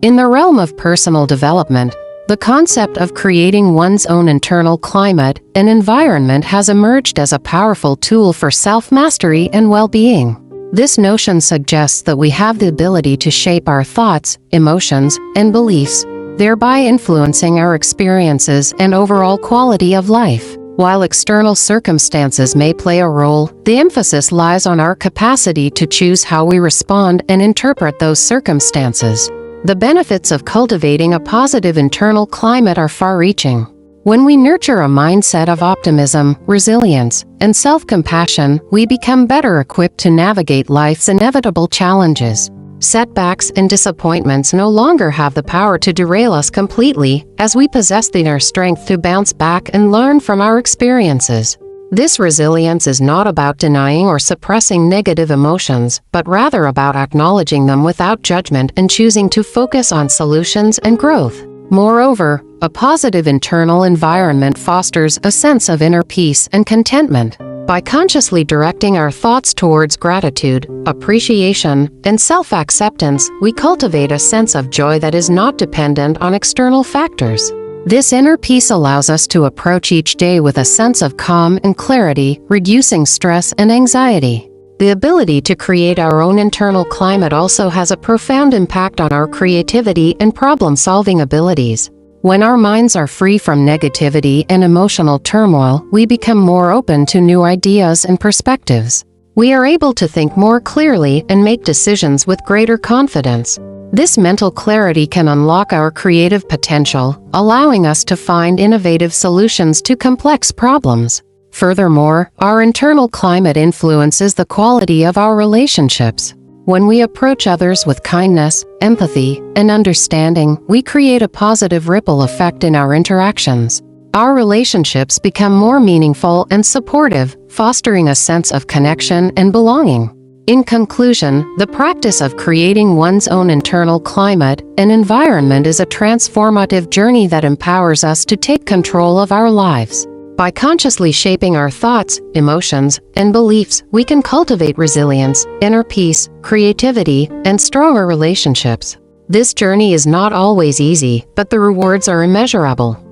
In the realm of personal development, the concept of creating one's own internal climate and environment has emerged as a powerful tool for self-mastery and well-being. This notion suggests that we have the ability to shape our thoughts, emotions, and beliefs, thereby influencing our experiences and overall quality of life. While external circumstances may play a role, the emphasis lies on our capacity to choose how we respond and interpret those circumstances. The benefits of cultivating a positive internal climate are far-reaching. When we nurture a mindset of optimism, resilience, and self-compassion, we become better equipped to navigate life's inevitable challenges. Setbacks and disappointments no longer have the power to derail us completely, as we possess the inner strength to bounce back and learn from our experiences. This resilience is not about denying or suppressing negative emotions, but rather about acknowledging them without judgment and choosing to focus on solutions and growth. Moreover, a positive internal environment fosters a sense of inner peace and contentment. By consciously directing our thoughts towards gratitude, appreciation, and self-acceptance, we cultivate a sense of joy that is not dependent on external factors. This inner peace allows us to approach each day with a sense of calm and clarity, reducing stress and anxiety. The ability to create our own internal climate also has a profound impact on our creativity and problem-solving abilities. When our minds are free from negativity and emotional turmoil, we become more open to new ideas and perspectives. We are able to think more clearly and make decisions with greater confidence. This mental clarity can unlock our creative potential, allowing us to find innovative solutions to complex problems. Furthermore, our internal climate influences the quality of our relationships. When we approach others with kindness, empathy, and understanding, we create a positive ripple effect in our interactions. Our relationships become more meaningful and supportive, fostering a sense of connection and belonging. In conclusion, the practice of creating one's own internal climate and environment is a transformative journey that empowers us to take control of our lives. By consciously shaping our thoughts, emotions, and beliefs, we can cultivate resilience, inner peace, creativity, and stronger relationships. This journey is not always easy, but the rewards are immeasurable.